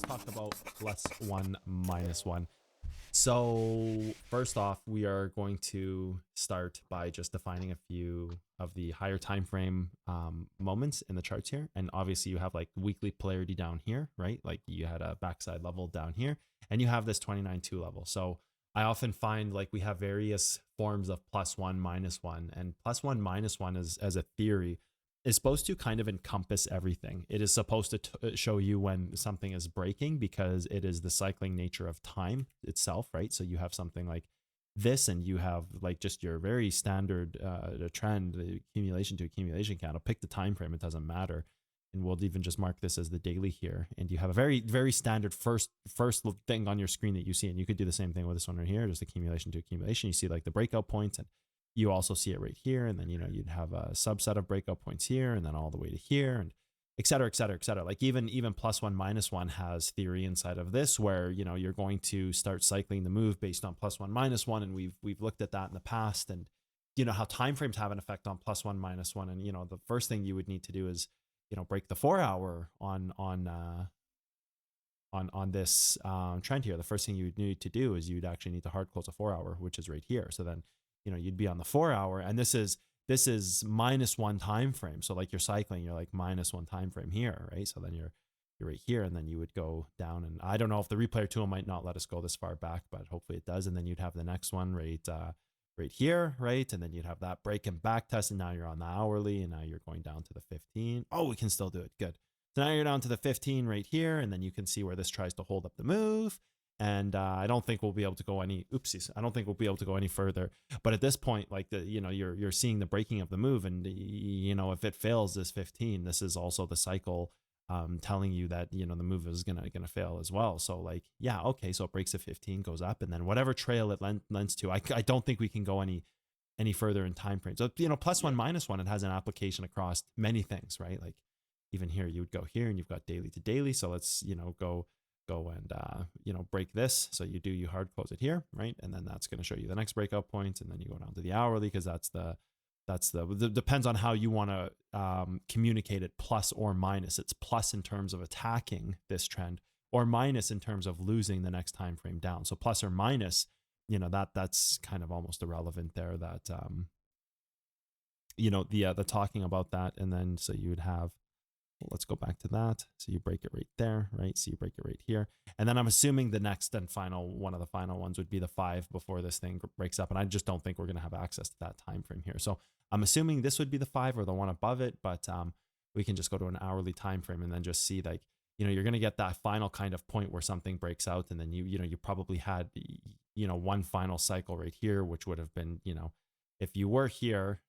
talk about +1, -1. So first off, we are going to start by just defining a few of the higher time frame moments in the charts here. And obviously you have like weekly polarity down here, right? Like you had a backside level down here, and you have this 29.2 level. So I often find like we have various forms of +1, -1, and +1, -1 is, as a theory, is supposed to kind of encompass everything. It is supposed to show you when something is breaking, because it is the cycling nature of time itself, right? So you have something like this, and you have like just your very standard trend, the accumulation to accumulation candle. Pick the time frame, it doesn't matter. And we'll even just mark this as the daily here. And you have a very, very standard first thing on your screen that you see. And you could do the same thing with this one right here, just accumulation to accumulation. You see like the breakout points, and you also see it right here. And then, you know, you'd have a subset of breakout points here, and then all the way to here, and et cetera, et cetera, et cetera. Like even +1, -1 has theory inside of this, where, you know, you're going to start cycling the move based on +1, -1. And we've looked at that in the past, and, you know, how timeframes have an effect on +1, -1. And, you know, the first thing you would need to do is, you know, break the 4-hour on this trend here. The first thing you would need to do is you'd actually need to hard close a 4-hour, which is right here. So then, you know, you'd be on the 4-hour, and this is -1 time frame. So like you're cycling, you're like -1 time frame here, right? So then you're right here, and then you would go down. And I don't know if the replayer tool might not let us go this far back, but hopefully it does. And then you'd have the next one right here, right? And then you'd have that break and back test, and now you're on the hourly, and now you're going down to the 15. Oh, we can still do it. Good. So now you're down to the 15 right here, and then you can see where this tries to hold up the move. And I don't think we'll be able to go any, oopsies, I don't think we'll be able to go any further. But at this point, like you know, you're seeing the breaking of the move, and, you know, if it fails this 15, this is also the cycle telling you that, you know, the move is gonna fail as well. So like, yeah, okay, so it breaks a 15, goes up, and then whatever trail it lends to, I don't think we can go any further in time frames. So, you know, +1, -1, it has an application across many things, right? Like even here, you would go here, and you've got daily to daily. So let's, you know, go and you know, break this. So you hard close it here, right? And then that's going to show you the next breakout point, and then you go down to the hourly, because that's the depends on how you want to communicate it, plus or minus. It's plus in terms of attacking this trend, or minus in terms of losing the next time frame down. So plus or minus, you know, that's kind of almost irrelevant there. That you know, the talking about that. And then so you would have, well, let's go back to that. So you break it right there, right? So you break it right here. And then I'm assuming the next and final, one of the final ones would be the 5 before this thing breaks up. And I just don't think we're going to have access to that time frame here. So I'm assuming this would be the 5 or the one above it, but we can just go to an hourly time frame and then just see, like, you know, you're going to get that final kind of point where something breaks out. And then you know, you probably had, you know, one final cycle right here, which would have been, you know, if you were here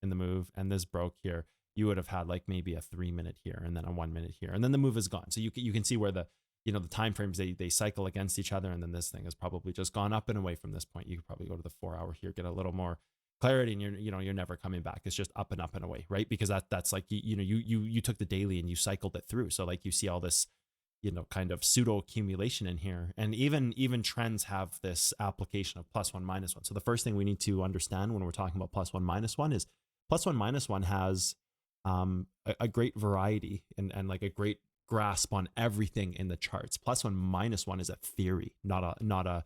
in the move and this broke here, you would have had like maybe a 3-minute here, and then a 1-minute here, and then the move is gone. So you can see where the, you know, the time frames, they cycle against each other, and then this thing has probably just gone up and away from this point. You could probably go to the 4-hour here, get a little more clarity, and you're never coming back. It's just up and up and away, right? Because that's like, you know, you took the daily and you cycled it through. So like you see all this, you know, kind of pseudo accumulation in here. And even trends have this application of +1, -1. So the first thing we need to understand when we're talking about +1, -1 is +1, -1 has a great variety and like a great grasp on everything in the charts. +1, -1 is a theory, not a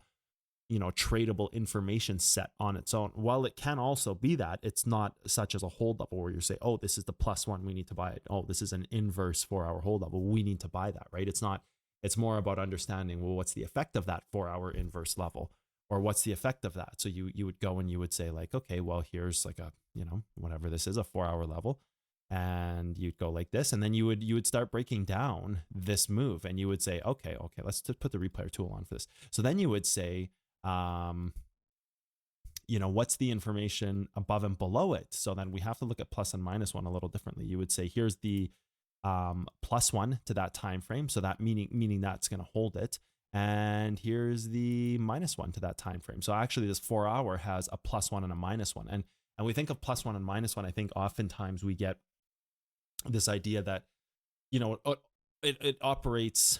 you know, tradable information set on its own. While it can also be that, it's not such as a hold level where you say, oh, this is the +1, we need to buy it. Oh, this is an inverse 4-hour hold level, we need to buy that, right? It's not. It's more about understanding, well, what's the effect of that 4-hour inverse level, or what's the effect of that? So you would go and you would say like, okay, well, here's like a, you know, whatever this is, a 4-hour level. And you'd go like this, and then you would start breaking down this move, and you would say, okay, let's put the replayer tool on for this. So then you would say, you know, what's the information above and below it? So then we have to look at +1 and -1 a little differently. You would say, here's the +1 to that time frame, so that meaning that's going to hold it, and here's the -1 to that time frame. So actually, this 4-hour has a +1 and a -1, and we think of +1 and -1. I think oftentimes we get this idea that, you know, it operates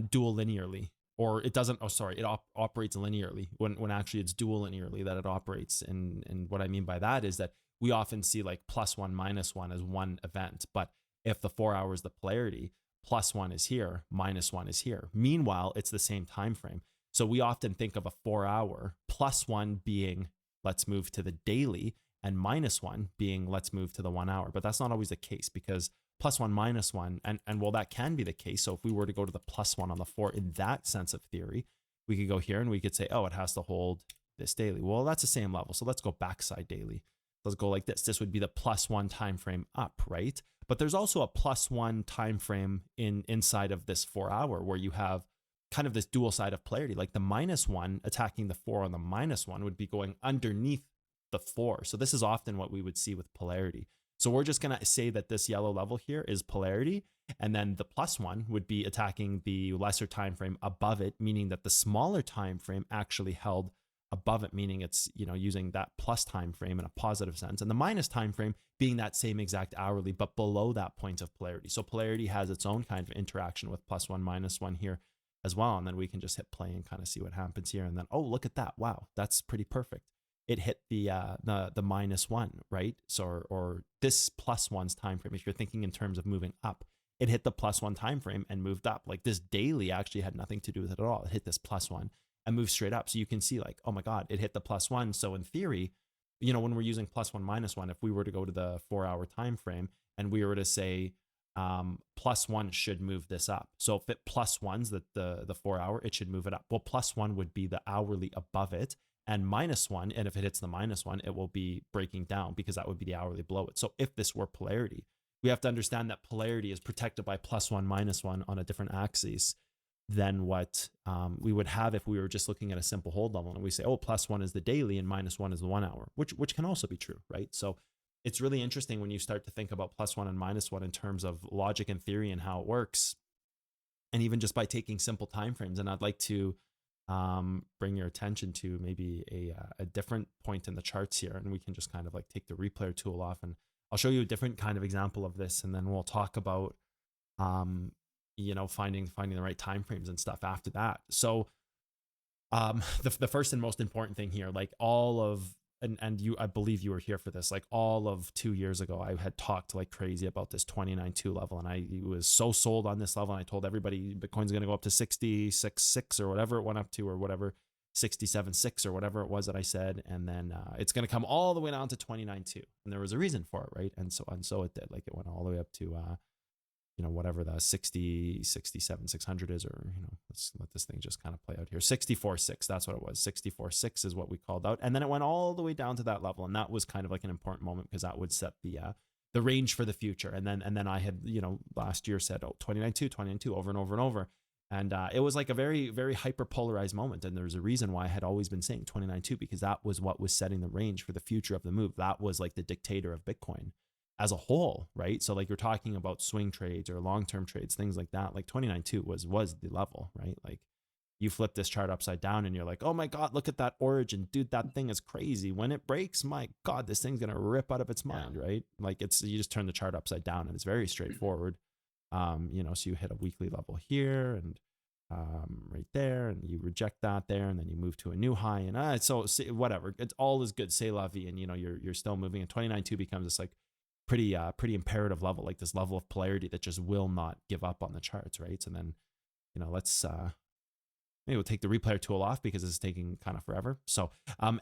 dual linearly, or it doesn't. Oh, sorry, it operates linearly when actually it's dual linearly that it operates. And what I mean by that is that we often see like +1, -1 as one event, but if the 4 hours the polarity, +1 is here, -1 is here. Meanwhile, it's the same time frame. So we often think of a 4-hour +1 being let's move to the daily, and -1 being let's move to the 1 hour. But that's not always the case, because +1 -1, and well, that can be the case. So if we were to go to the +1 on the 4 in that sense of theory, we could go here and we could say, oh, it has to hold this daily. Well, that's the same level. So let's go backside daily. Let's go like this. This would be the +1 time frame up, right? But there's also a +1 time frame inside of this 4-hour where you have kind of this dual side of polarity. Like the -1 attacking the 4 on the -1 would be going underneath the 4. So this is often what we would see with polarity. So we're just going to say that this yellow level here is polarity, and then the +1 would be attacking the lesser time frame above it, meaning that the smaller time frame actually held above it, meaning it's, you know, using that plus time frame in a positive sense, and the minus time frame being that same exact hourly but below that point of polarity. So polarity has its own kind of interaction with +1 -1 here as well, and then we can just hit play and kind of see what happens here. And then, oh, look at that, wow, that's pretty perfect. It hit the -1, right? So or this +1's time frame, if you're thinking in terms of moving up, it hit the +1 time frame and moved up. Like this daily actually had nothing to do with it at all. It hit this +1 and move straight up. So you can see like, oh my God, it hit the +1. So in theory, you know, when we're using +1 -1, if we were to go to the 4-hour time frame and we were to say +1 should move this up. So if it +1's the 4-hour, it should move it up. Well, +1 would be the hourly above it, and -1, and if it hits the -1, it will be breaking down because that would be the hourly below it. So if this were polarity, we have to understand that polarity is protected by +1 -1 on a different axis than what we would have if we were just looking at a simple hold level and we say, oh, +1 is the daily and -1 is the 1 hour, which can also be true, right? So it's really interesting when you start to think about +1 and -1 in terms of logic and theory and how it works, and even just by taking simple time frames. And I'd like to bring your attention to maybe a different point in the charts here, and we can just kind of like take the replayer tool off, and I'll show you a different kind of example of this, and then we'll talk about you know, finding the right time frames and stuff after that. So the first and most important thing here, like all of, and you, I believe you were here for this, like all of 2 years ago, I had talked like crazy about this 29.2 level, and I was so sold on this level, and I told everybody Bitcoin's going to go up to 66.6 or whatever it went up to, or whatever, 67.6 or whatever it was that I said, and then it's going to come all the way down to 29.2, and there was a reason for it, right? And so it did. Like it went all the way up to you know, whatever the 60, 67, 600 is, or, you know, let's let this thing just kind of play out here. 64.6, that's what it was. 64.6 is what we called out. And then it went all the way down to that level. And that was kind of like an important moment because that would set the range for the future. And then I had, you know, last year said, oh, 29.2 over and over and over. And it was like a very, very hyper polarized moment. And there's a reason why I had always been saying 29.2, because that was what was setting the range for the future of the move. That was like the dictator of Bitcoin as a whole, right? So like you're talking about swing trades or long-term trades, things like that. Like 29.2 was the level, right? Like you flip this chart upside down and you're like, oh my God, look at that origin, dude, that thing is crazy. When it breaks, my God, this thing's gonna rip out of its mind, right? Like it's, you just turn the chart upside down and it's very straightforward. You know, so you hit a weekly level here and right there, and you reject that there, and then you move to a new high, and so whatever, it's all is good, c'est la vie, and you know you're still moving, and 29.2 becomes this like pretty imperative level, like this level of polarity that just will not give up on the charts, right? So then, you know, let's maybe we'll take the replayer tool off because it's taking kind of forever. So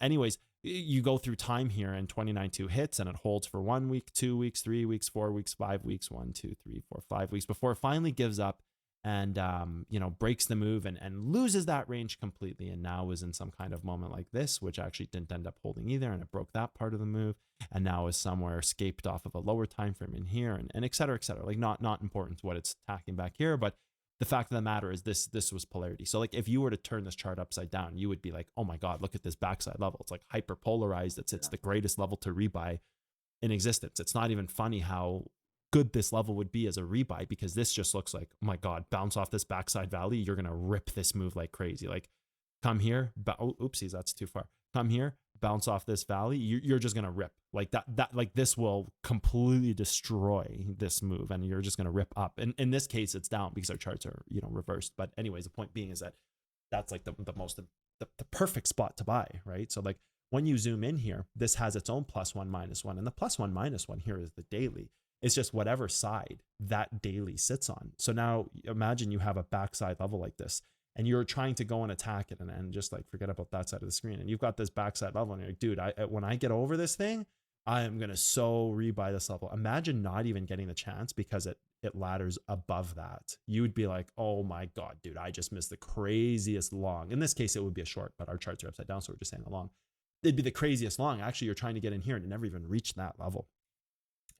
anyways, you go through time here, and 29.2 hits, and it holds for 1 week, 2 weeks, 3 weeks, 4 weeks, 5 weeks, 1, 2, 3, 4, 5 weeks before it finally gives up and you know, breaks the move and loses that range completely, and now is in some kind of moment like this, which actually didn't end up holding either, and it broke that part of the move, and now is somewhere escaped off of a lower time frame in here, and et cetera, like not important to what it's attacking back here, but the fact of the matter is this was polarity. So like if you were to turn this chart upside down, you would be like, oh my God, look at this backside level, it's like hyper polarized, it's the greatest level to rebuy in existence. It's not even funny how good this level would be as a rebuy, because this just looks like, oh my God, bounce off this backside valley, you're gonna rip this move like crazy. Like come here, oh, oopsies, that's too far. Come here, bounce off this valley, you're just gonna rip like that like this will completely destroy this move, and you're just gonna rip up. And in this case, it's down because our charts are, you know, reversed. But anyways, the point being is that that's like the perfect spot to buy, right? So like when you zoom in here, this has its own +1 -1, and the +1 -1 here is the daily. It's just whatever side that daily sits on. So now imagine you have a backside level like this and you're trying to go and attack it and just like forget about that side of the screen. And you've got this backside level and you're like, dude, when I get over this thing, I am going to so rebuy this level. Imagine not even getting the chance because it ladders above that. You would be like, oh my God, dude, I just missed the craziest long. In this case, it would be a short, but our charts are upside down. So we're just saying a long. It'd be the craziest long. Actually, you're trying to get in here and it never even reached that level.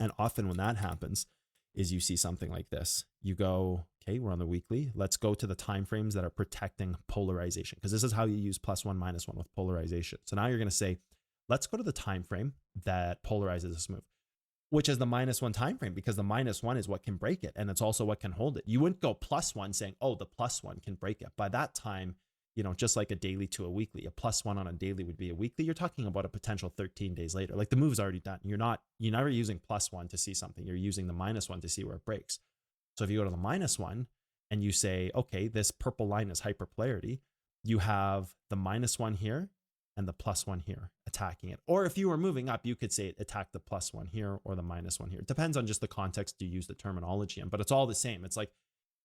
And often when that happens is you see something like this. You go, okay, we're on the weekly. Let's go to the time frames that are protecting polarization, because this is how you use +1, -1 with polarization. So now you're going to say, let's go to the time frame that polarizes this move, which is the -1 time frame, because the -1 is what can break it. And it's also what can hold it. You wouldn't go +1 saying, oh, the +1 can break it. By that time, you know, just like a daily to a weekly, a +1 on a daily would be a weekly. You're talking about a potential 13 days later. Like the move's already done. You're never using +1 to see something. You're using the -1 to see where it breaks. So if you go to the -1 and you say, okay, this purple line is hyperpolarity, you have the -1 here and the +1 here attacking it. Or if you were moving up, you could say attack the +1 here or the -1 here. It depends on just the context you use the terminology in, but it's all the same. It's like,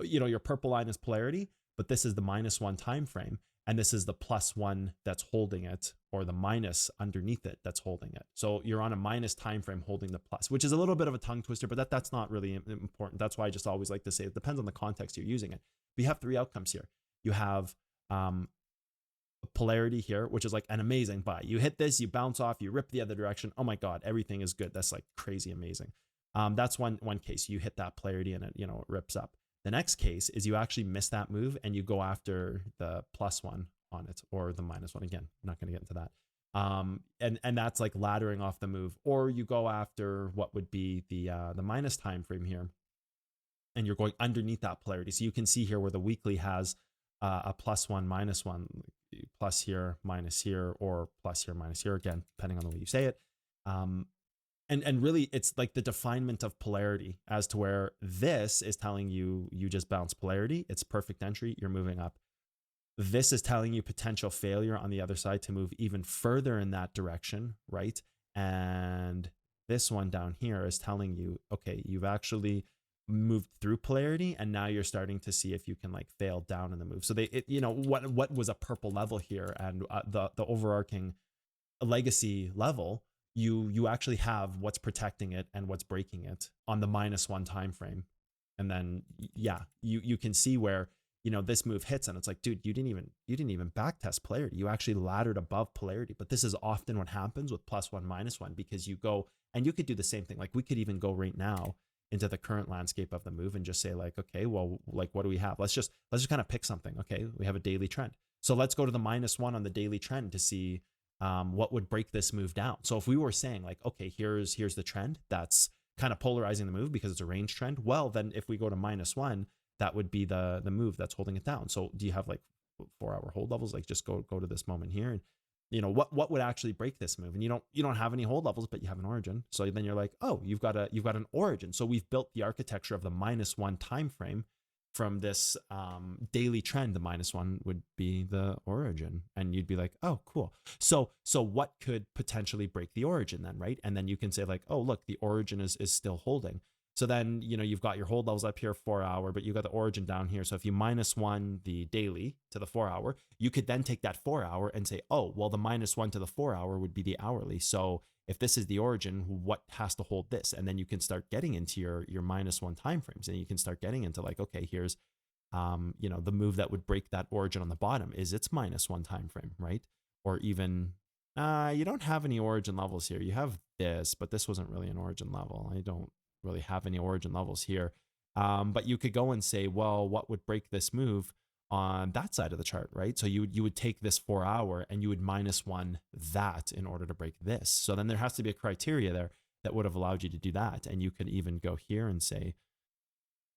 you know, your purple line is polarity, but this is the -1 time frame, and this is the +1 that's holding it, or the minus underneath it that's holding it. So you're on a minus time frame holding the plus, which is a little bit of a tongue twister, but that's not really important. That's why I just always like to say it depends on the context you're using it. We have three outcomes here. You have polarity here, which is like an amazing buy. You hit this, you bounce off, you rip the other direction. Oh my God, everything is good. That's like crazy amazing. That's one case. You hit that polarity and it, you know, it rips up. The next case is you actually miss that move and you go after the +1 on it, or the -1. Again, I'm not going to get into that. And that's like laddering off the move, or you go after what would be the minus time frame here, and you're going underneath that polarity. So you can see here where the weekly has a +1, -1, plus here, minus here, or plus here, minus here, again, depending on the way you say it. And really, it's like the definement of polarity as to where this is telling you, you just bounce polarity. It's perfect entry. You're moving up. This is telling you potential failure on the other side to move even further in that direction, right? And this one down here is telling you, okay, you've actually moved through polarity, and now you're starting to see if you can like fail down in the move. So you know, what was a purple level here, and the overarching legacy level, you actually have what's protecting it and what's breaking it on the -1 time frame. And then yeah, you can see where, you know, this move hits and it's like, dude, you didn't even back test polarity. You actually laddered above polarity. But this is often what happens with +1, -1, because you go, and you could do the same thing. Like we could even go right now into the current landscape of the move and just say like, okay, well, like what do we have? Let's just kind of pick something. Okay, we have a daily trend. So let's go to the -1 on the daily trend to see what would break this move down. So if we were saying like, okay, here's the trend that's kind of polarizing the move because it's a range trend, well, then if we go to -1, that would be the move that's holding it down. So do you have like 4-hour hold levels? Like just go to this moment here, and you know what would actually break this move? And you don't have any hold levels, but you have an origin. So then you're like, oh, you've got an origin. So we've built the architecture of the -1 time frame from this daily trend. The -1 would be the origin, and you'd be like, oh, cool. So what could potentially break the origin then, right? And then you can say like, oh, look, the origin is still holding. So then, you know, you've got your hold levels up here, 4-hour, but you've got the origin down here. So if you -1 the daily to the 4-hour, you could then take that 4-hour and say, oh, well, the -1 to the 4-hour would be the hourly. So if this is the origin, what has to hold this? And then you can start getting into your -1 timeframes, and you can start getting into like, okay, here's, you know, the move that would break that origin on the bottom is its -1 time frame, right? Or even, you don't have any origin levels here. You have this, but this wasn't really an origin level. I don't really have any origin levels here. But you could go and say, well, what would break this move on that side of the chart, right? So you would take this 4-hour and you would -1 that in order to break this. So then there has to be a criteria there that would have allowed you to do that. And you could even go here and say,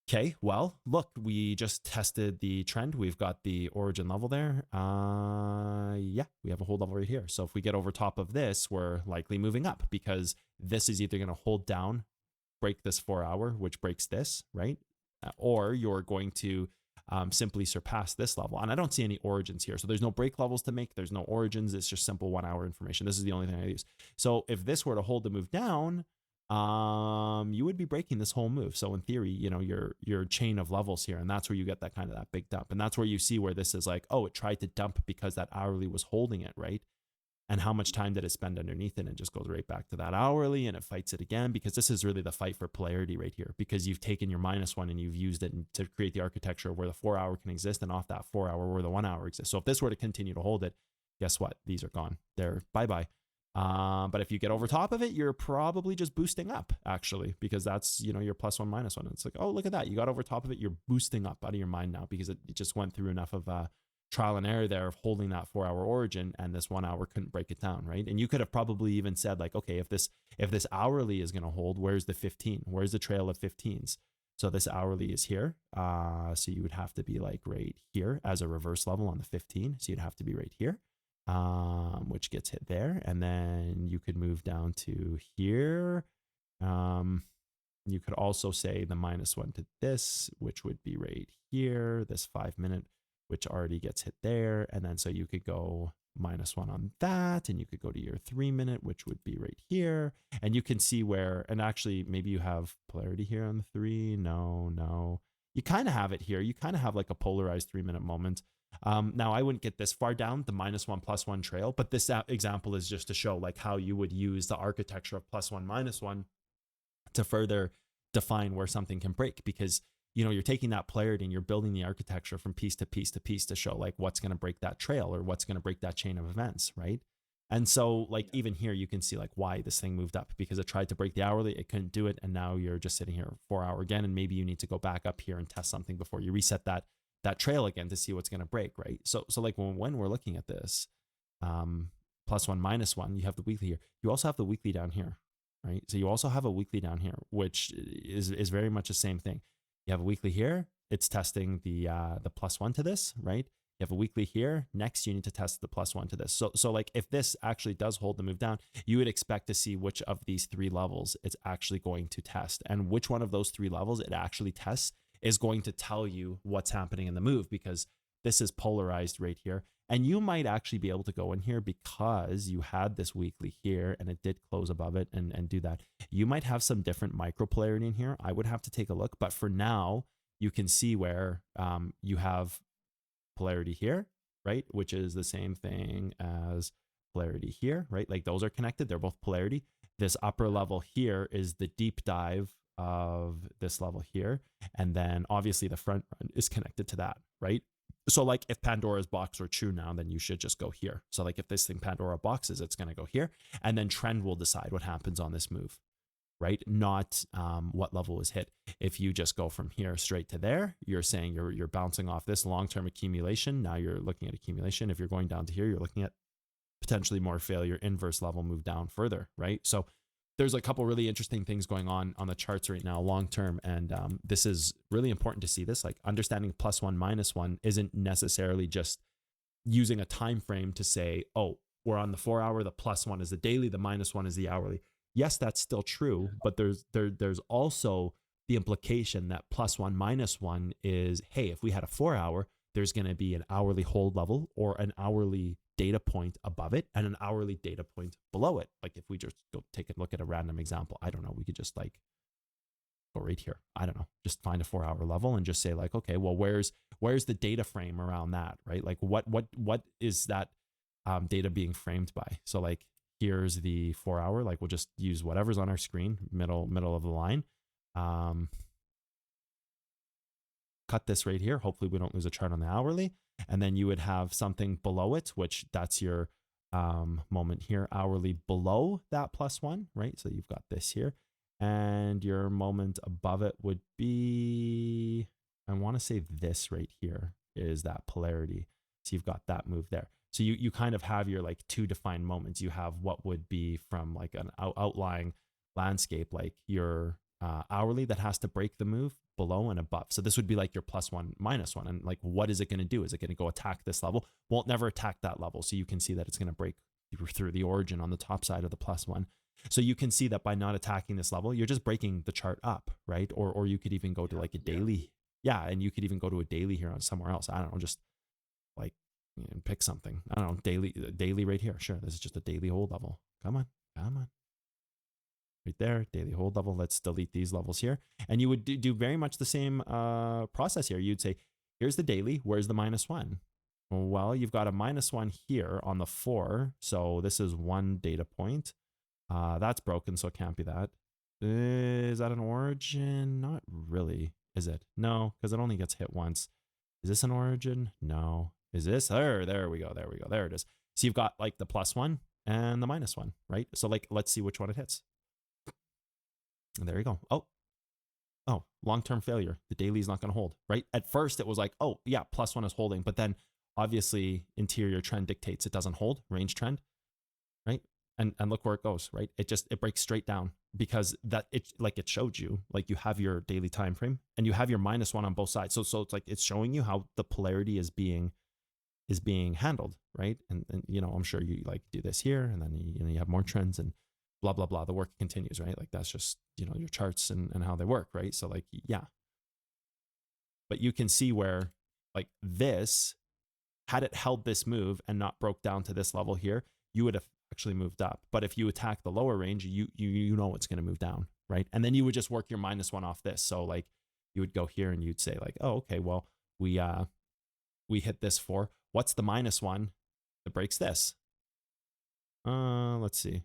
okay, well, look, we just tested the trend. We've got the origin level there. Yeah, we have a hold level right here. So if we get over top of this, we're likely moving up, because this is either going to hold down, break this 4-hour, which breaks this, right? Or you're going to simply surpass this level. And I don't see any origins here. So there's no break levels to make. There's no origins. It's just simple 1-hour information. This is the only thing I use. So if this were to hold the move down, you would be breaking this whole move. So in theory, you know, your chain of levels here, and that's where you get that kind of that big dump. And that's where you see where this is like, oh, it tried to dump because that hourly was holding it, right? And how much time did it spend underneath it? And it just goes right back to that hourly and it fights it again, because this is really the fight for polarity right here, because you've taken your -1 and you've used it to create the architecture where the 4 hour can exist, and off that 4 hour where the 1 hour exists. So if this were to continue to hold it, guess what? These are gone. They're bye-bye. But if you get over top of it, you're probably just boosting up, actually, because that's, you know, your +1, -1. It's like, oh, look at that. You got over top of it. You're boosting up out of your mind now, because it just went through enough of trial and error there of holding that 4 hour origin, and this 1 hour couldn't break it down, right? And you could have probably even said like, okay, if this hourly is going to hold, where's the 15? Where's the trail of 15s? So this hourly is here. So you would have to be like right here as a reverse level on the 15. So you'd have to be right here, which gets hit there. And then you could move down to here. You could also say the -1 to this, which would be right here, this 5 minute, which already gets hit there. And then so you could go -1 on that, and you could go to your 3 minute, which would be right here. And you can see where, and actually maybe you have polarity here on the 3. No. You kind of have it here. You kind of have like a polarized 3 minute moment. Now I wouldn't get this far down the -1 +1 trail, but this example is just to show like how you would use the architecture of +1 -1 to further define where something can break, because you know, you're taking that polarity and you're building the architecture from piece to piece to piece to show like what's going to break that trail or what's going to break that chain of events, right? And so like even here you can see like why this thing moved up, because it tried to break the hourly, it couldn't do it, and now you're just sitting here 4 hour again, and maybe you need to go back up here and test something before you reset that trail again to see what's going to break, right? So like when we're looking at this, +1 -1, you have the weekly here. You also have the weekly down here, right? So you also have a weekly down here, which is very much the same thing. You have a weekly here. It's testing the +1 to this, right? You have a weekly here. Next, you need to test the +1 to this. So like if this actually does hold the move down, you would expect to see which of these 3 levels it's actually going to test, and which one of those 3 levels it actually tests is going to tell you what's happening in the move, because this is polarized right here. And you might actually be able to go in here because you had this weekly here and it did close above it and do that. You might have some different micropolarity in here. I would have to take a look. But for now, you can see where you have polarity here, right? Which is the same thing as polarity here, right? Like those are connected. They're both polarity. This upper level here is the deep dive of this level here. And then obviously the front run is connected to that, right? So like if Pandora's box were true now, then you should just go here. So like if this thing Pandora boxes, it's going to go here, and then trend will decide what happens on this move, right? Not what level is hit. If you just go from here straight to there, you're saying you're bouncing off this long-term accumulation. Now you're looking at accumulation. If you're going down to here, you're looking at potentially more failure, inverse level move down further, right? So there's a couple really interesting things going on the charts right now long term, and this is really important to see this. Like understanding +1 -1 isn't necessarily just using a time frame to say, oh, we're on the 4 hour, the +1 is the daily, the -1 is the hourly. Yes, that's still true, but there's also the implication that +1 -1 is, hey, if we had a 4 hour, there's going to be an hourly hold level or an hourly data point above it and an hourly data point below it. Like if we just go take a look at a random example, I don't know, we could just like go right here. I don't know, just find a 4 hour level and just say like, okay, well, where's the data frame around that, right? Like what is that data being framed by? So like here's the 4 hour, like we'll just use whatever's on our screen, middle of the line. Cut this right here. Hopefully we don't lose a chart on the hourly. And then you would have something below it, which that's your moment here, hourly below that +1, right? So you've got this here. And your moment above it would be, I want to say this right here is that polarity. So you've got that move there. So you kind of have your like 2 defined moments. You have what would be from like an outlying landscape, like your hourly that has to break the move below and above. So this would be like your +1 -1. And like, what is it going to do? Is it going to go attack this level? Well, it never attack that level. So you can see that it's going to break through the origin on the top side of the +1. So you can see that by not attacking this level, you're just breaking the chart up, right? Or you could even go to like a daily. Yeah. And you could even go to a daily here on somewhere else. I don't know, just like pick something. I don't know, daily right here. Sure. This is just a daily hold level. Come on. right there, daily hold level. Let's delete these levels here. And you would do very much the same process here. You'd say, here's the daily, where's the -1? Well, you've got a -1 here on the 4. So this is one data point. That's broken, so it can't be that. Is that an origin? Not really, is it? No, because it only gets hit once. Is this an origin? No. Is this? There we go. There we go. There it is. So you've got like the +1 and the -1, right? So like, let's see which one it hits. And there you go. Oh, long-term failure. The daily is not going to hold, right? At first it was like, oh yeah, +1 is holding, but then obviously interior trend dictates it doesn't hold, range trend, right? And look where it goes, right? It breaks straight down because that it showed you, like you have your daily time frame and you have your -1 on both sides. So it's like it's showing you how the polarity is being handled, right? And you know, I'm sure you like do this here, and then you have more trends and blah blah blah. The work continues, right? Like that's just your charts and how they work, right? So like yeah, but you can see where like this, had it held this move and not broke down to this level here, you would have actually moved up. But if you attack the lower range, you know it's going to move down, right? And then you would just work your -1 off this. So like you would go here and you'd say like, oh, okay, well we hit this for what's the -1 that breaks this? Let's see.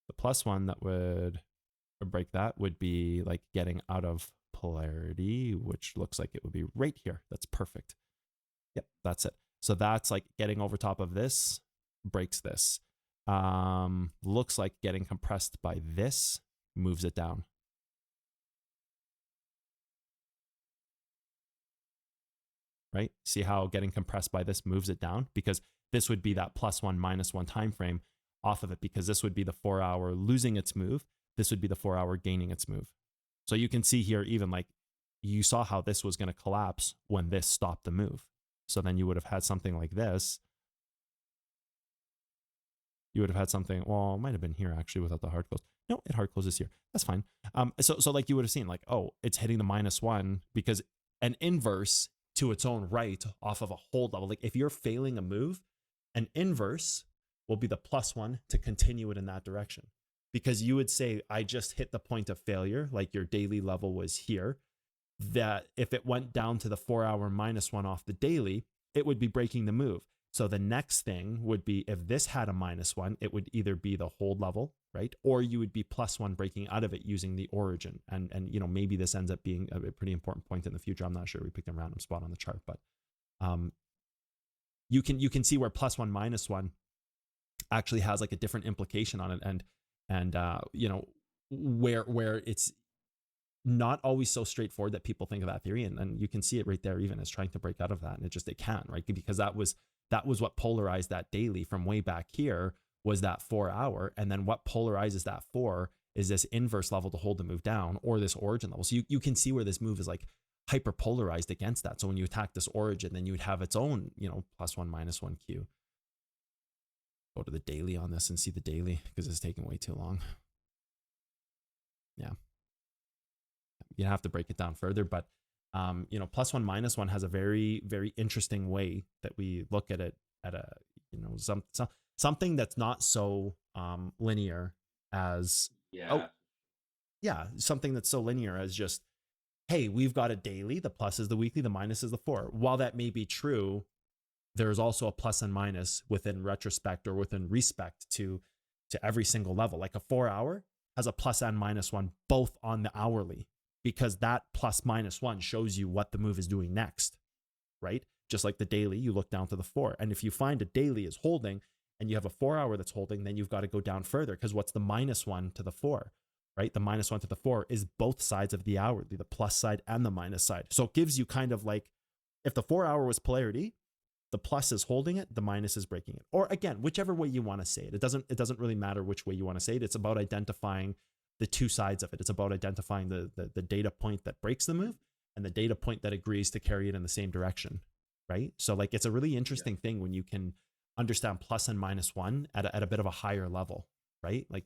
The +1 that would break that would be like getting out of polarity, which looks like it would be right here. That's perfect. Yep, that's it. So that's like getting over top of this breaks this. Looks like getting compressed by this moves it down. Right? See how getting compressed by this moves it down? Because this would be that +1 -1 time frame off of it, because this would be the 4-hour losing its move. This would be the 4-hour gaining its move. So you can see here, even like you saw how this was going to collapse when this stopped the move. So then you would have had something like this. You would have had something, well, it might have been here actually without the hard close. No, it hard closes here. That's fine. So like you would have seen like, oh, it's hitting the -1 because an inverse to its own right off of a hold level. Like if you're failing a move, an inverse will be the +1 to continue it in that direction. Because you would say, I just hit the point of failure, like your daily level was here, that if it went down to the 4-hour -1 off the daily, it would be breaking the move. So the next thing would be, if this had a -1, it would either be the hold level, right? Or you would be +1 breaking out of it using the origin. And maybe this ends up being a pretty important point in the future. I'm not sure. We picked a random spot on the chart, but you can see where +1 -1 actually has like a different implication on it, and where it's not always so straightforward that people think of that theory, and you can see it right there, even as trying to break out of that, and it can, right? Because that was what polarized that daily from way back here, was that 4-hour, and then what polarizes that 4 is this inverse level to hold the move down, or this origin level. So you can see where this move is like hyper polarized against that. So when you attack this origin, then you would have its own +1 -1 Q. Go to the daily on this and see the daily, because it's taking way too long. Yeah, you have to break it down further, but +1 -1 has a very, very interesting way that we look at it at a something that's not so linear as something that's so linear as just, hey, we've got a daily, the plus is the weekly, the minus is the 4. While that may be true, there's also a plus and minus within retrospect or within respect to every single level. Like a 4-hour has a plus and -1 both on the hourly, because that plus -1 shows you what the move is doing next, right? Just like the daily, you look down to the 4. And if you find a daily is holding and you have a 4-hour that's holding, then you've got to go down further, because what's the -1 to the 4, right? The -1 to the 4 is both sides of the hourly, the plus side and the minus side. So it gives you kind of like, if the 4-hour was polarity, the plus is holding it, the minus is breaking it. Or again, whichever way you want to say it. It doesn't really matter which way you want to say it. It's about identifying the two sides of it. It's about identifying the data point that breaks the move and the data point that agrees to carry it in the same direction, right? So like, it's a really interesting thing when you can understand plus and -1 at a bit of a higher level, right? Like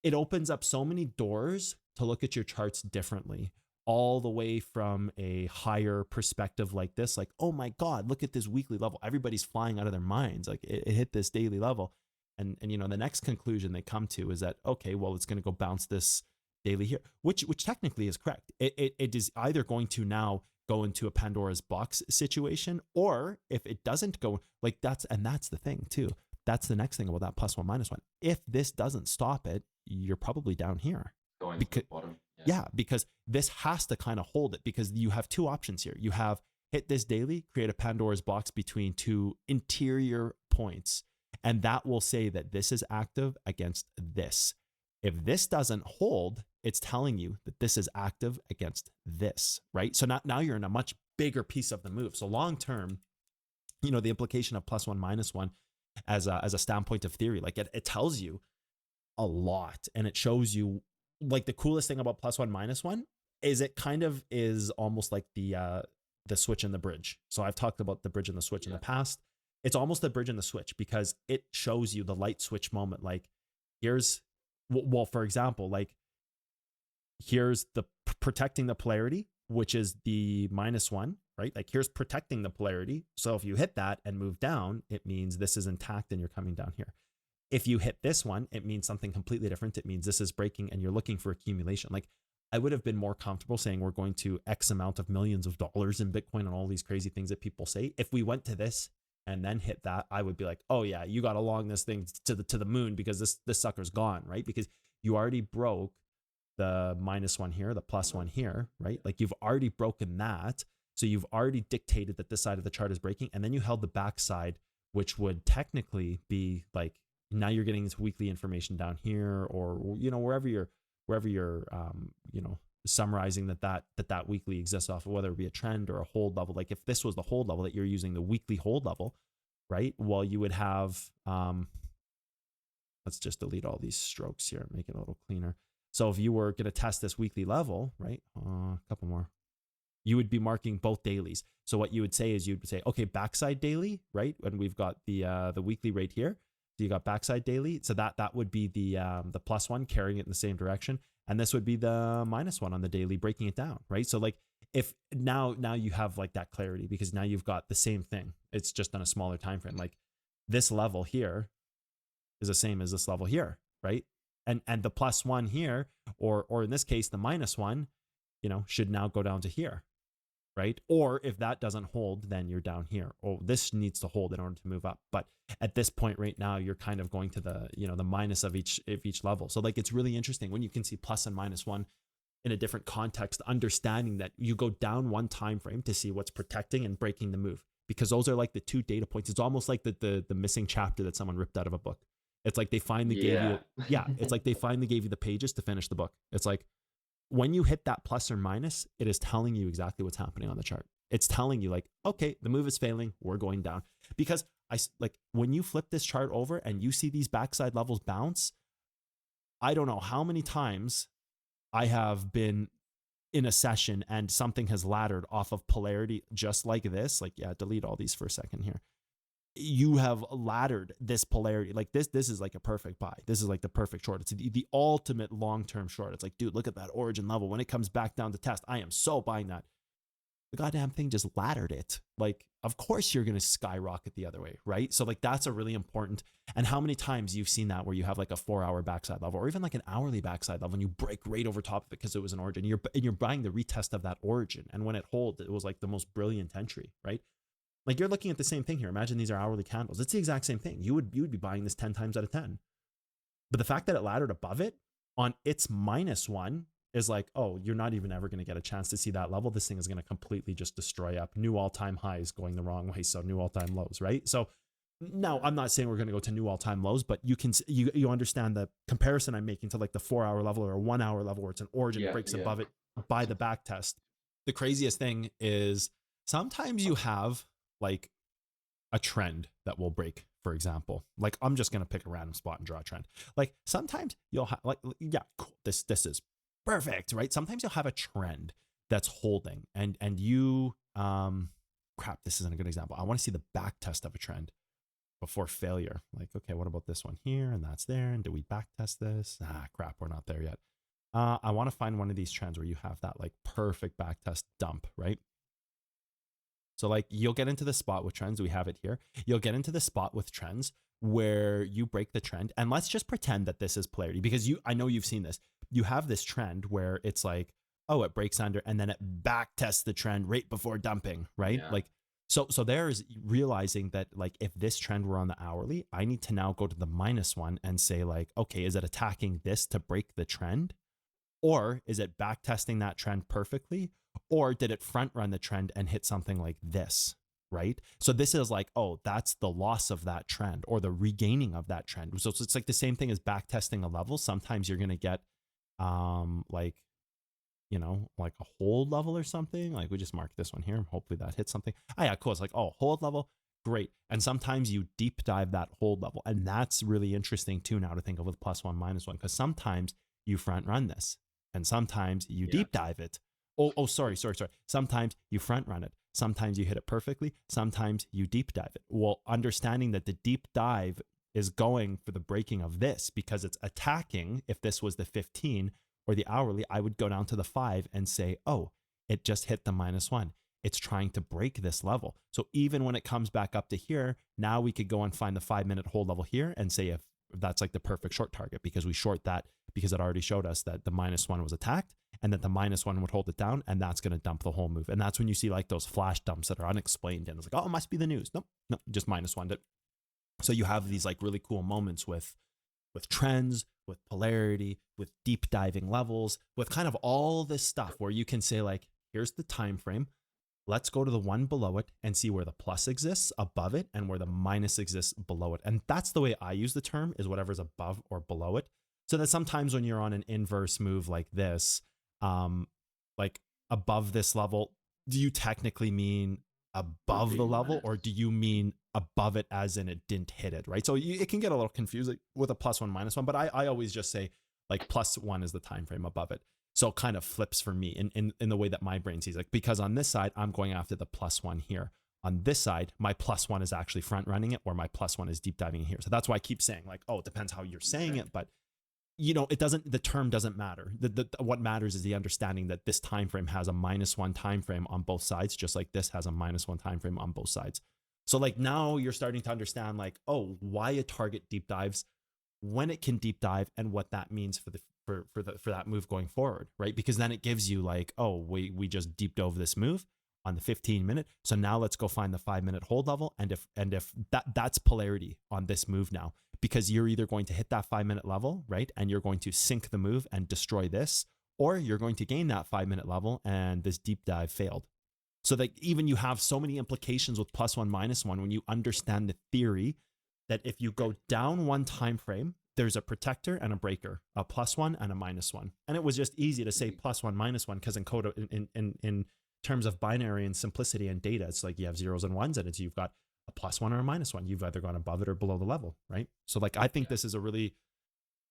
it opens up so many doors to look at your charts differently, all the way from a higher perspective like this, like, oh my God, look at this weekly level. Everybody's flying out of their minds. Like it hit this daily level. And you know, the next conclusion they come to is that, okay, well, it's going to go bounce this daily here, which technically is correct. It is either going to now go into a Pandora's box situation, or if it doesn't go, like that's the thing too. That's the next thing about that +1 -1. If this doesn't stop it, you're probably down here. Going because, to the bottom. yeah, because this has to kind of hold it, because you have two options here. You have hit this daily, create a Pandora's box between two interior points, and that will say that this is active against this. If this doesn't hold, it's telling you that this is active against this, right? So now you're in a much bigger piece of the move. So long term, you know, the implication of +1 -1 as a standpoint of theory, like it tells you a lot, and it shows you, like, the coolest thing about +1 -1 is it kind of is almost like the switch and the bridge. So I've talked about the bridge and the switch in the past. It's almost the bridge and the switch, because it shows you the light switch moment. Like, here's, well, for example, like, here's the protecting the polarity, which is the -1, right? Like, here's protecting the polarity. So if you hit that and move down, it means this is intact and you're coming down here. If you hit this one, it means something completely different. It means this is breaking and you're looking for accumulation. Like, I would have been more comfortable saying we're going to X amount of millions of dollars in Bitcoin and all these crazy things that people say. If we went to this and then hit that, I would be like, oh yeah, you got to long this thing to the moon, because this sucker's gone, right? Because you already broke the -1 here, the +1 here, right? Like, you've already broken that. So you've already dictated that this side of the chart is breaking, and then you held the backside, which would technically be like, now you're getting this weekly information down here, or, you know, wherever you're you know, summarizing that weekly exists off of, whether it be a trend or a hold level. Like, if this was the hold level, that you're using the weekly hold level, right? Well, you would have, let's just delete all these strokes here and make it a little cleaner. So if you were going to test this weekly level, right? A couple more. You would be marking both dailies. So what you would say is, you'd say, okay, backside daily, right? And we've got the weekly right here. So you got backside daily. So that would be the +1 carrying it in the same direction. And this would be the -1 on the daily, breaking it down, right? So like, if now you have like that clarity, because now you've got the same thing. It's just on a smaller time frame. Like, this level here is the same as this level here, right? And the +1 here, or in this case, the -1, you know, should now go down to here, right? Or if that doesn't hold, then you're down here. Or this needs to hold in order to move up. But at this point right now, you're kind of going to the, you know, the minus of each level. So like, it's really interesting when you can see plus and -1 in a different context, understanding that you go down one time frame to see what's protecting and breaking the move, because those are like the two data points. It's almost like the missing chapter that someone ripped out of a book. It's like they finally gave you, it's like they finally gave you the pages to finish the book. It's like, when you hit that plus or minus, it is telling you exactly what's happening on the chart. It's telling you like, okay, the move is failing, we're going down. Because like, when you flip this chart over and you see these backside levels bounce, I don't know how many times I have been in a session and something has laddered off of polarity just like this. Like, yeah, delete all these for a second here. You have laddered this polarity. Like, this is like a perfect buy. This is like the perfect short. It's the ultimate long-term short. It's like, dude, look at that origin level. When it comes back down to test, I am so buying that. The goddamn thing just laddered it. Like, of course you're going to skyrocket the other way, right? So like, that's a really important. And how many times you've seen that where you have like a 4-hour backside level, or even like an hourly backside level, and you break right over top of it because it was an origin. You're buying the retest of that origin, and when it holds, it was like the most brilliant entry, right? Like, you're looking at the same thing here. Imagine these are hourly candles. It's the exact same thing. You would be buying this 10 times out of 10. But the fact that it laddered above it on its -1 is like, oh, you're not even ever going to get a chance to see that level. This thing is going to completely just destroy up. New all-time highs going the wrong way, so new all-time lows, right? So now, I'm not saying we're going to go to new all-time lows, but you understand the comparison I'm making to like the 4-hour level or a 1-hour level, where it's an origin breaks above it by the back test. The craziest thing is, sometimes you have like a trend that will break, for example. Like, I'm just going to pick a random spot and draw a trend. Like, sometimes you'll have like, yeah, cool, this is perfect, right? Sometimes you'll have a trend that's holding, and you crap, this isn't a good example. I want to see the back test of a trend before failure. Like, okay, what about this one here, and that's there, and do we back test this? Crap, we're not there yet. I want to find one of these trends where you have that like perfect back test dump, right? So like you'll get into the spot with trends. We have it here. You'll get into the spot with trends where you break the trend. And let's just pretend that this is polarity, because I know you've seen this. You have this trend where it's like, oh, it breaks under and then it back tests the trend right before dumping, right? Yeah. Like, so there's realizing that like if this trend were on the hourly, I need to now go to the -1 and say like, okay, is it attacking this to break the trend? Or is it back testing that trend perfectly? Or did it front run the trend and hit something like this? Right. So this is like, oh, that's the loss of that trend or the regaining of that trend. So it's like the same thing as back testing a level. Sometimes you're going to get like, you know, like a hold level or something. Like we just marked this one here. Hopefully that hits something. Oh yeah, cool. It's like, oh, hold level. Great. And sometimes you deep dive that hold level. And that's really interesting too now to think of with +1, -1, because sometimes you front run this and sometimes you Yeah. deep dive it. Oh, sorry. Sometimes you front run it. Sometimes you hit it perfectly. Sometimes you deep dive it. Well, understanding that the deep dive is going for the breaking of this because it's attacking. If this was the 15 or the hourly, I would go down to the 5 and say, oh, it just hit the -1. It's trying to break this level. So even when it comes back up to here, now we could go and find the 5-minute hold level here and say if that's like the perfect short target, because we short that because it already showed us that the -1 was attacked and that the -1 would hold it down, and that's going to dump the whole move. And that's when you see like those flash dumps that are unexplained and it's like, oh, it must be the news. Nope, just -1'd it. So you have these like really cool moments with trends, with polarity, with deep diving levels, with kind of all this stuff where you can say like, here's the time frame. Let's go to the one below it and see where the plus exists above it and where the minus exists below it. And that's the way I use the term, is whatever's above or below it. So that sometimes when you're on an inverse move like this, like above this level, do you technically mean above the level, or do you mean above it as in it didn't hit it, right? So it can get a little confusing with a +1, -1, but I always just say like +1 is the time frame above it. So it kind of flips for me in the way that my brain sees it, because on this side, I'm going after the +1 here. On this side, my +1 is actually front running it, or my +1 is deep diving here. So that's why I keep saying like, oh, it depends how you're saying it, but you know, it doesn't, the term doesn't matter. What matters is the understanding that this time frame has a -1 time frame on both sides, just like this has a -1 time frame on both sides. So like now you're starting to understand like, oh, why a target deep dives, when it can deep dive, and what that means for that move going forward, right? Because then it gives you like, oh, we just deep dove this move on the 15-minute. So now let's go find the 5-minute hold level, and if that's polarity on this move now, because you're either going to hit that 5-minute level, right, and you're going to sink the move and destroy this, or you're going to gain that 5-minute level and this deep dive failed. So that even you have so many implications with +1, -1 when you understand the theory that if you go down one time frame, there's a protector and a breaker, a +1 and a -1. And it was just easy to say +1, -1 because in code, in terms of binary and simplicity and data, it's like you have zeros and ones, and it's you've got a +1 or a -1. You've either gone above it or below the level, right? So like I think this is a really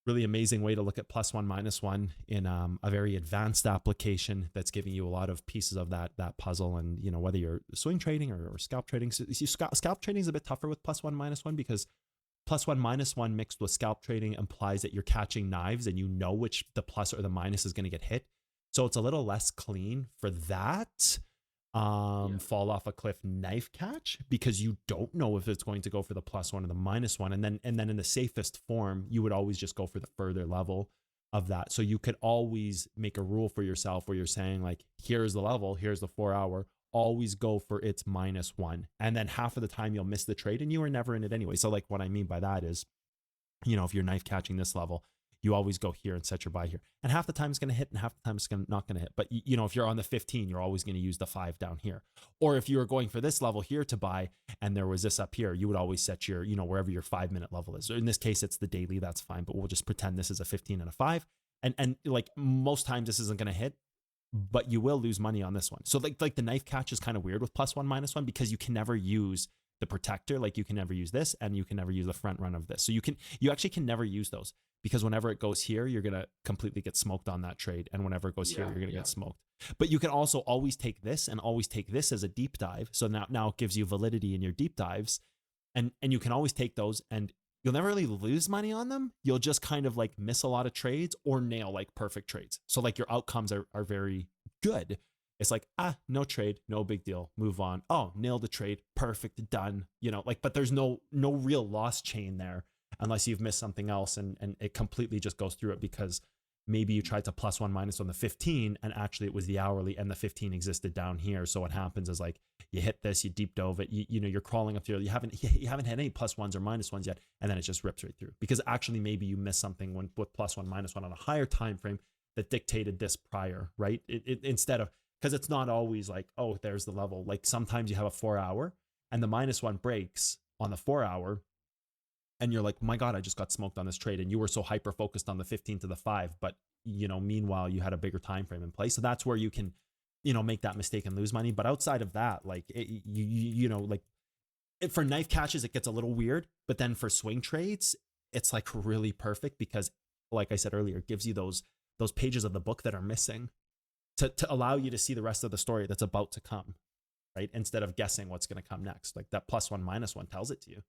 amazing way to look at +1, -1 in a very advanced application that's giving you a lot of pieces of that puzzle. And you know, whether you're swing trading or scalp trading, so you see, scalp trading is a bit tougher with +1, -1, because +1, -1 mixed with scalp trading implies that you're catching knives and you know which the plus or the minus is going to get hit. So it's a little less clean for that fall off a cliff knife catch, because you don't know if it's going to go for the +1 or the -1. And then in the safest form, you would always just go for the further level of that. So you could always make a rule for yourself where you're saying like, here's the level, here's the 4-hour, always go for its -1. And then half of the time you'll miss the trade and you were never in it anyway. So like what I mean by that is, you know, if you're knife catching this level, you always go here and set your buy here. And half the time it's going to hit and half the time it's not going to hit. But you know, if you're on the 15, you're always going to use the 5 down here. Or if you were going for this level here to buy and there was this up here, you would always set your, you know, wherever your 5-minute level is. Or in this case, it's the daily, that's fine. But we'll just pretend this is a 15 and a 5. And like most times this isn't going to hit, but you will lose money on this one. So like the knife catch is kind of weird with +1, -1, because you can never use the protector. Like you can never use this, and you can never use the front run of this. So you actually can never use those, because whenever it goes here, you're going to completely get smoked on that trade. And whenever it goes here, you're going to get smoked. But you can also always take this and always take this as a deep dive. So now it gives you validity in your deep dives, and you can always take those, and you'll never really lose money on them. You'll just kind of like miss a lot of trades or nail like perfect trades. So like your outcomes are very good it's like, no trade, no big deal, move on. Oh, nailed the trade, perfect, done. You know, like, but there's no real loss chain there unless you've missed something else, and it completely just goes through it because maybe you tried to plus one minus on the 15 and actually it was the hourly and the 15 existed down here. So what happens is like you hit this, you deep dove it, you know, you're crawling up here, you haven't had any plus ones or minus ones yet, and then it just rips right through because actually maybe you missed something with plus one minus one on a higher time frame that dictated this prior, right? Instead of, because it's not always like, oh, there's the level. Like sometimes you have a 4 hour and the minus one breaks on the 4 hour and you're like, my God, I just got smoked on this trade. And you were so hyper focused on the 15 to the 5, but you know, meanwhile you had a bigger time frame in place. So that's where you can, you know, make that mistake and lose money. But outside of that, like you know, like for knife catches, it gets a little weird, but then for swing trades, it's like really perfect because like I said earlier, it gives you those pages of the book that are missing to allow you to see the rest of the story that's about to come, right? Instead of guessing what's going to come next. Like that plus one minus one tells it to you.